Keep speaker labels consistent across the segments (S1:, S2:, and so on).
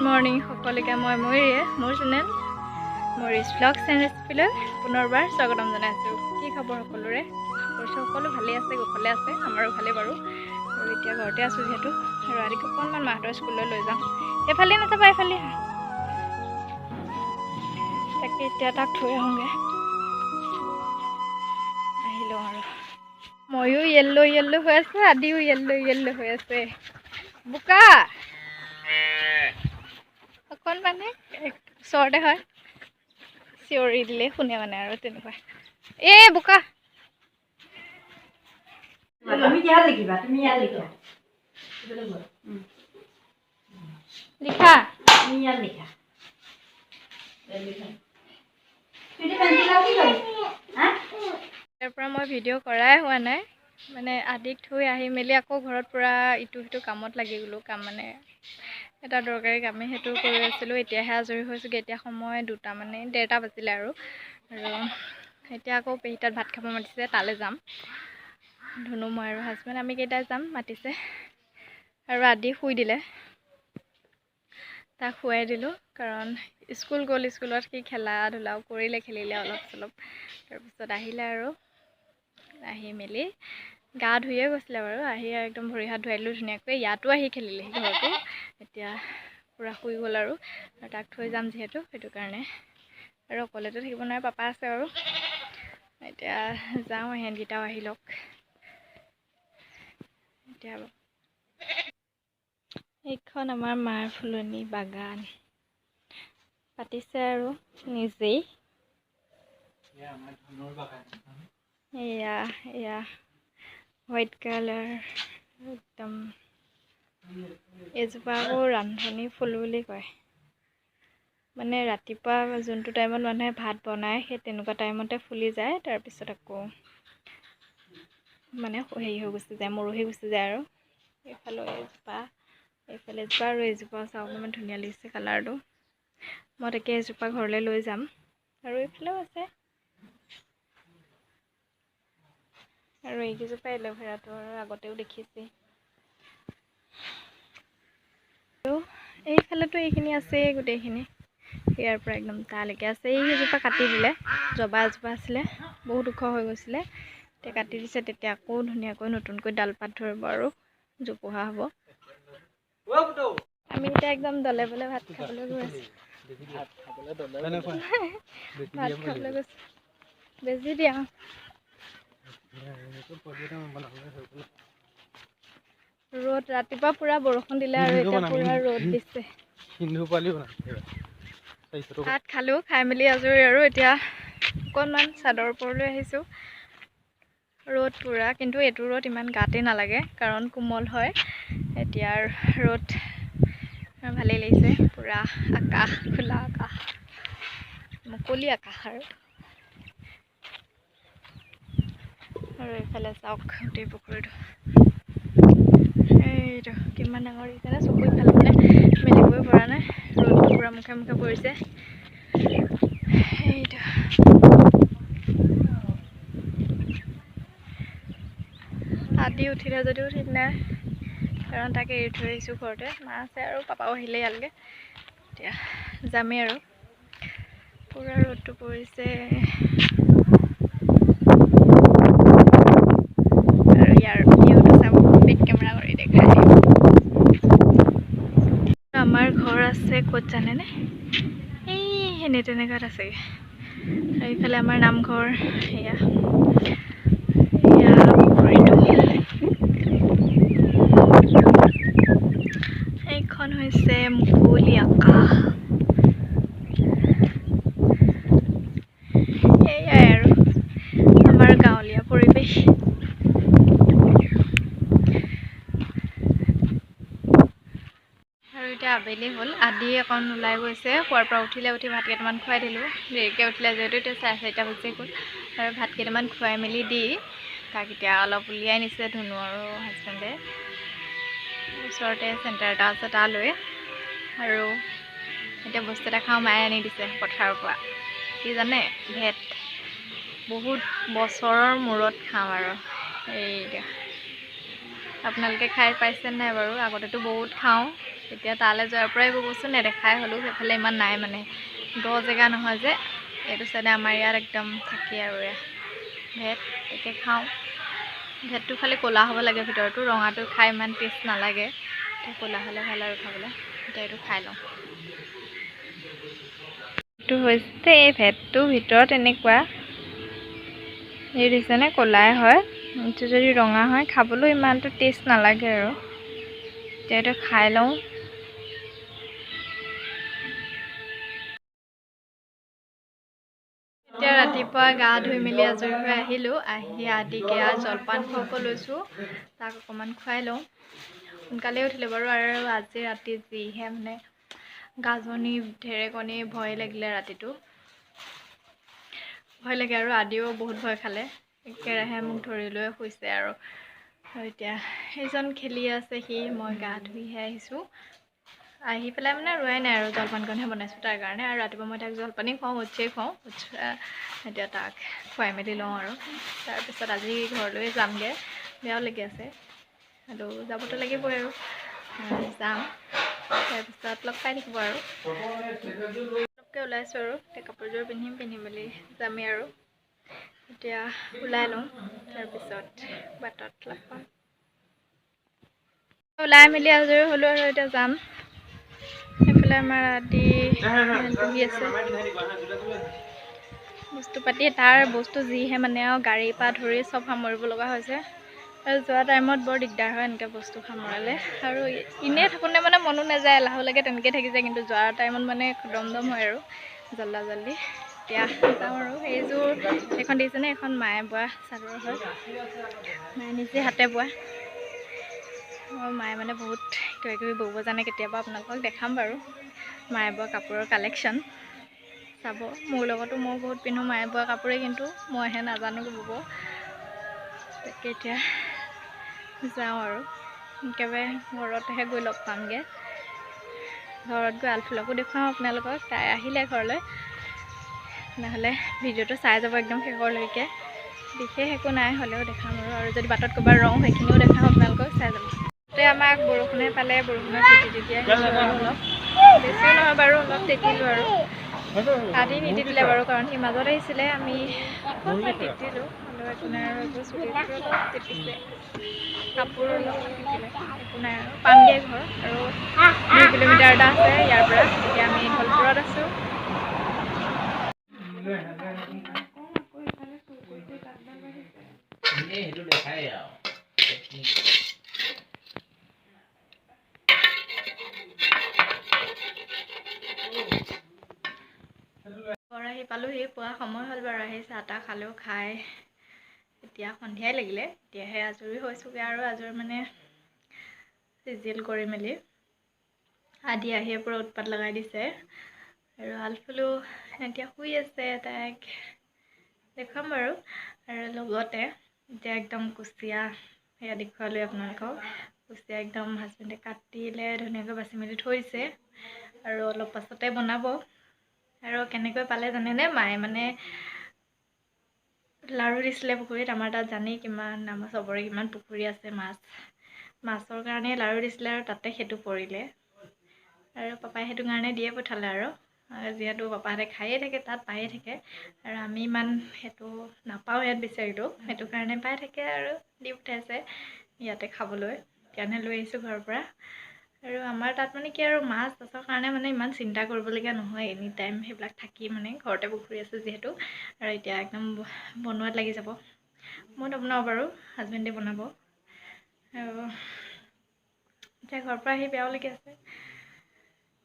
S1: Morning সকলোকে মই ময়ূৰীয়ে মোৰ চেনেল ময়ূৰীজ ব্লগছ এণ্ড ৰেচিপিলৈ পুনৰবাৰ স্বাগতম জনাইছোঁ। কি খবৰ সকলোৰে? কৰিছোঁ সকলো ভালেই আছে, কুশলে আছে, আমাৰো ভালেই বাৰু। আৰু এতিয়া ঘৰতে আছোঁ যিহেতু, আৰু ৰাতিপুৱা অকণমান মাহঁতৰ স্কুললৈ লৈ যাওঁ। সেইফালে নাযাবা, এইফালে আহা। তাকে এতিয়া তাক থৈ আহোঁগৈ, আহি লওঁ আৰু। ময়ো য়েল্লো হৈ আছে, আদিও য়েল্লো হৈ আছে। বোকা অকণমানে ওচৰতে হয়, চিঞৰি দিলে শুনে মানে আৰু তেনেকুৱা। বোকা
S2: তুমি ইয়াত লিখিবা, তুমি ইয়াত লিখা।
S1: লিখা,
S2: তুমি ইয়াত লিখা।
S1: তাৰ পৰা মই ভিডিঅ' কৰাই হোৱা নাই, মানে আদিক থৈ আহি মেলি আকৌ ঘৰত পূৰা ইটো সিটো কামত লাগি গ'লোঁ। কাম মানে এটা দৰকাৰী কামেই সেইটো কৰি আছিলোঁ। এতিয়াহে আজৰি হৈছোঁগৈ। এতিয়া সময় 2টা মানে 1:30 বাজিলে আৰু এতিয়া আকৌ পেহী তাত ভাত খাব মাতিছে, তালৈ যাম। ধুনু, মই আৰু হাজবেণ্ড আমি কেইটা যাম, মাতিছে। আৰু আদি শুই দিলে, তাক শুৱাই দিলোঁ, কাৰণ স্কুল গ'ল। স্কুলত সি খেলা ধূলাও কৰিলে, খেলিলে অলপ চলপ। তাৰপিছত আহিলে আৰু আহি মেলি গা ধুয়ে গৈছিলে বাৰু। আহি একদম ভৰি হাত ধুৱাই দিলোঁ ধুনীয়াকৈ। ইয়াতো আহি খেলিলে সি ঘৰটো। এতিয়া পূৰা শুই গ'ল আৰু তাক থৈ যাম যিহেতু, সেইটো কাৰণে। আৰু অকলেতো থাকিব নোৱাৰে, পাপা আছে আৰু। এতিয়া যাওঁ, সিহঁতকেইটাও আহি লওক। এতিয়া এইখন আমাৰ মাৰ ফুলনি বাগান, পাতিছে আৰু নিজেই। এয়া হোৱাইট কালাৰ একদম। এইজোপা আকৌ ৰান্ধনি ফুল বুলি কয়। মানে ৰাতিপুৱা যোনটো টাইমত মানুহে ভাত বনায়, সেই তেনেকুৱা টাইমতে ফুলি যায়। তাৰপিছত আকৌ মানে হেৰি হৈ গুচি যায়, মৰহি গুচি যায় আৰু। এইফালে এজোপা, এইফালে এজোপা, আৰু এইজোপা চাওক ইমান ধুনীয়া লাগিছে কালাৰটো। মই তাকে এজোপা ঘৰলৈ লৈ যাম। আৰু এইফালেও আছে, আৰু এইকেইজোপা এল'ভেৰাটো আৰু আগতেও দেখিছে। আৰু এইফালেতো এইখিনি আছেই গোটেইখিনি, ইয়াৰ পৰা একদম তালৈকে আছে। এইকেইজোপা কাটি দিলে, জবা এজোপা আছিলে, বহুত ওখ হৈ গৈছিলে, এতিয়া কাটি দিছে। তেতিয়া আকৌ ধুনীয়াকৈ নতুনকৈ ডাল পাত ধৰিব আৰু জোপোহা হ'ব। আমি এতিয়া একদম দলে বলে ভাত খাবলৈ গৈ আছোঁ। ভাত খাবলৈ গৈছোঁ, বেজি দিয়া। ৰ'দ, ৰাতিপুৱা পূৰা বৰষুণ দিলে আৰু এতিয়া পূৰা ৰ'দ দিছে। ভাত খালোঁ, খাই মেলি আজৰি আৰু এতিয়া অকণমান চাদৰ ওপৰলৈ আহিছোঁ। ৰ'দ পূৰা, কিন্তু এইটো ৰ'দ ইমান গাতেই নালাগে, কাৰণ কোমল হয়। এতিয়া ৰ'দ ভালেই লাগিছে, পূৰা আকাশ, খোলা আকাশ, মুকলি আকাশ আৰু এইফালে চাওক গোটেই পুখুৰীটো। এইটো কিমান ডাঙৰ দেখিছে নে? চকু ইফালে মানে মেলিবই পৰা নাই, ৰ'দটো পূৰা মুখে মুখে পৰিছে। এইটো আদি উঠিলে যদিও ঠিক নাই, কাৰণ তাকে এৰি থৈ আহিছোঁ ঘৰতে। মা আছে আৰু পাপাও আহিলে ইয়ালৈকে। এতিয়া যামেই আৰু, পূৰা ৰ'দটো পৰিছে। আৰু ইয়াৰ ভিউটো চাব, বেক কেমেৰা কৰি দেখাই দিম। আমাৰ ঘৰ আছে ক'ত জানেনে? এই সেনে তেনেকুৱাত আছেগৈ। আৰু এইফালে আমাৰ নামঘৰ, এয়া পুখুৰীটো। এইখন হৈছে মুকলি আকাশ। এয়াই আৰু আমাৰ গাঁৱলীয়া পৰিৱেশ। আৰু এতিয়া আবেলি হ'ল, আদি অকণ ওলাই গৈছে, শুৱাৰ পৰা উঠিলে, উঠি ভাত কেইটামান খুৱাই দিলোঁ। দেৰিকৈ উঠিলে যিহেতু, এতিয়া 4:30 বাজি গ'ল। আৰু ভাত কেইটামান খুৱাই মেলি দি তাক এতিয়া অলপ উলিয়াই নিছে ধুনু আৰু হাজবেণ্ডে। ওচৰতে চেণ্টাৰ এটা আছে, তালৈ। আৰু এতিয়া বস্তু এটা খাওঁ, মায়ে আনি দিছে পথাৰৰ পৰা। কি জানে? ভেট। বহুত বছৰৰ মূৰত খাওঁ আৰু এইটো। আপোনালোকে খাই পাইছে নাই বাৰু? আগতেতো বহুত খাওঁ, এতিয়া তালৈ যোৱাৰ পৰাই এইবোৰ বস্তু নেদেখাই হ'লোঁ সেইফালে ইমান নাই মানে দ জেগা নহয় যে এইটো চাইডে আমাৰ ইয়াত একদম থাকেই আৰু ভেট তাকে খাওঁ ভেটটো খালি ক'লা হ'ব লাগে ভিতৰতো ৰঙাটো খাই ইমান টেষ্ট নালাগে এতিয়া ক'লা হ'লে ভাল আৰু খাবলৈ এতিয়া এইটো খাই লওঁ এইটো হৈছে এই ভেটটোৰ ভিতৰত এনেকুৱা এই দিছেনে ক'লাই হয় এইটো যদি ৰঙা হয় খাবলৈ ইমানটো টেষ্ট নালাগে আৰু এতিয়া এইটো খাই লওঁ এতিয়া ৰাতিপুৱা গা ধুই মেলি আজৰি হৈ আহিলোঁ আহি আদিকে জলপান খুৱাব লৈছোঁ তাক অকণমান খুৱাই লওঁ সোনকালে উঠিলোঁ বাৰু আৰু আজি ৰাতি যিহে মানে গাজনি ঢেৰেকণি ভয় লাগিলে ৰাতিটো ভয় লাগে আৰু আদিও বহুত ভয় খালে একেৰাহে মোক ধৰি লৈ শুইছে আৰু এতিয়া সেইজন খেলি আছে মই গা ধুইহে আহিছোঁ আহি পেলাই মানে ৰোৱাই নাই আৰু জলপানকণহে বনাইছোঁ তাৰ কাৰণে আৰু ৰাতিপুৱা মই তাক জলপানেই খুৱাওঁ উচ্ছেই খুৱাওঁ এতিয়া তাক খুৱাই মেলি লওঁ আৰু তাৰপিছত আজি ঘৰলৈ যামগৈ বেয়াও লাগি আছে আৰু যাবতো লাগিবই আৰু যাম তাৰপিছত লগ পাই থাকিব আৰু অলপকৈ ওলাইছোঁ আৰু এতিয়া কাপোৰযোৰ পিন্ধি মেলি যামেই আৰু এতিয়া ওলাই লওঁ তাৰপিছত বাটত লগ পাম ওলাই মেলি আজৰি হ'লোঁ আৰু এতিয়া যাম সেইফালে আমাৰ আদি বহি আছে বস্তু পাতি তাৰ বস্তু যিহে মানে আৰু গাড়ীৰ পৰা ধৰি চব সামৰিব লগা হৈছে আৰু যোৱা টাইমত বৰ দিগদাৰ হয় এনেকৈ বস্তু সামৰালে আৰু এনেই থাকোঁতে মানে মনো নাযায় এলাহো লাগে তেনেকৈ থাকি যায় কিন্তু যোৱাৰ টাইমত মানে দম হয় আৰু জল্দি এতিয়া যাওঁ আৰু সেইযোৰ সেইখন দেখিছেনে এখন মায়ে বোৱা চাদৰ হয় মায়ে নিজে হাতে বোৱা মায়ে মানে বহুত কিবাকিবি ব'ব জানে কেতিয়াবা আপোনালোকক দেখাম বাৰু মায়ে বোৱা কাপোৰৰ কালেকশ্যন চাব মোৰ লগতো মই বহুত পিন্ধোঁ মায়ে বোৱা কাপোৰেই কিন্তু মইহে নাজানো ব'ব তাকে এতিয়া যাওঁ আৰু একেবাৰে ঘৰতহে গৈ লগ পামগৈ ঘৰত গৈ আলফুলকো দেখুৱাওঁ আপোনালোকক তাই আহিলে ঘৰলৈ নহ'লে ভিডিঅ'টো চাই যাব একদম শেষৰলৈকে বিশেষ একো নাই হ'লেও দেখাম আৰু যদি বাটত ক'ৰবাত ৰওঁ সেইখিনিও দেখাম আপোনালোকক চাই যাব এতিয়া আমাক বৰষুণে পালে বৰষুণত তিতি আহিছোঁ আৰু অলপ বেছিও নহয় বাৰু অলপ তিতিলোঁ আৰু আদি নিতিতিলে বাৰু কাৰণ সি মাজত আহিছিলে আমি অকণমান তিতিলোঁ হ'লেও একো নাই আৰু এইবোৰ চুলিটো অলপ তিতিছে কাপোৰ অলপ তিতিলে একো নাই আৰু পামগৈ ঘৰ আৰু 2 কিলোমিটাৰ এটা আছে ইয়াৰ পৰা এতিয়া আমি ধলপুৰত আছোঁ আহি পালোহি পোৱা সময় হ'ল বাৰু আহি চাহ তাহ খালেও খাই এতিয়া সন্ধিয়াই লাগিলে এতিয়াহে আজৰি হৈছোঁগৈ আৰু আজৰি মানে চিজিল কৰি মেলি আদি আহি পূৰা উৎপাত লগাই দিছে আৰু আলফুলো এতিয়া শুই আছে তাইক দেখুৱাম বাৰু আৰু লগতে এতিয়া একদম কুচিয়া সেয়া দেখুৱালোঁ আপোনালোকক কুচিয়া একদম হাজবেণ্ডে কাটিলে ধুনীয়াকৈ বাচি মেলি থৈছে আৰু অলপ পাছতে বনাব আৰু কেনেকৈ পালে জানেনে মায়ে মানে লাড়ু দিছিলে পুখুৰীত আমাৰ তাত জানেই কিমান আমাৰ চবৰে কিমান পুখুৰী আছে মাছৰ কাৰণে লাড়ু দিছিলে আৰু তাতে সেইটো পৰিলে আৰু পাপাই সেইটো কাৰণে দিয়ে পঠালে আৰু যিহেতু পাপাহঁতে খায়ে থাকে তাত পায়ে থাকে আৰু আমি ইমান সেইটো নাপাওঁ ইয়াত বিচাৰিলেও সেইটো কাৰণে পাই থাকে আৰু দি পঠাইছে ইয়াতে খাবলৈ সেইকাৰণে লৈ আহিছোঁ ঘৰৰ পৰা আৰু আমাৰ তাত মানে কি আৰু মাছ চাছৰ কাৰণে মানে ইমান চিন্তা কৰিবলগীয়া নহয় এনি টাইম সেইবিলাক থাকি মানে ঘৰতে পুখুৰী আছে যিহেতু আৰু এতিয়া একদম বনোৱাত লাগি যাব মই নবনাওঁ বাৰু হাজবেণ্ডে বনাব আৰু এতিয়া ঘৰৰ পৰা আহি বেয়াও লাগি আছে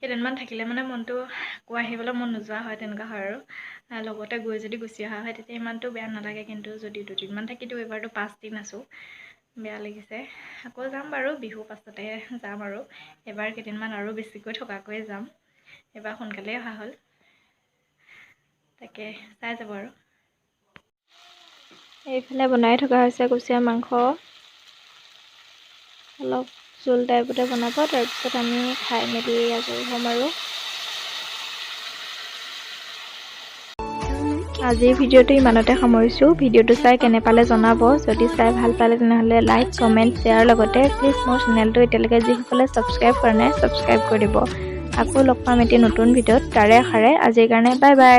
S1: কেইদিনমান থাকিলে মানে মনটো আকৌ আহিবলৈ মন নোযোৱা হয় তেনেকুৱা হয় আৰু লগতে গৈ যদি গুচি অহা হয় তেতিয়া ইমানটো বেয়া নালাগে কিন্তু যদি 2 দিনমান থাকি দিওঁ এবাৰতো 5 দিন আছোঁ বেয়া লাগিছে আকৌ যাম বাৰু বিহু পাছতে যাম আৰু এবাৰ কেইদিনমান আৰু বেছিকৈ থকাকৈ যাম এবাৰ সোনকালেই অহা হ'ল তাকে চাই যাব আৰু এইফালে বনাই থকা হৈছে কুচিয়া মাংস অলপ জোল টাইপতে বনাব তাৰপিছত আমি খাই মেলি আজৰি হ'ম আৰু আজিৰ ভিডিঅ'টো ইমানতে সামৰিছোঁ। ভিডিঅ'টো চাই কেনে পালে জনাব। যদি চাই ভাল পালে তেনেহ'লে লাইক, কমেণ্ট, শ্বেয়াৰ লগতে প্লিজ মোৰ চেনেলটো এতিয়ালৈকে যিসকলে ছাবস্ক্ৰাইব কৰা নাই ছাবস্ক্ৰাইব কৰি দিব। আকৌ লগ পাম এটি নতুন ভিডিঅ'ত। তাৰে আশাৰে আজিৰ কাৰণে বাই বাই।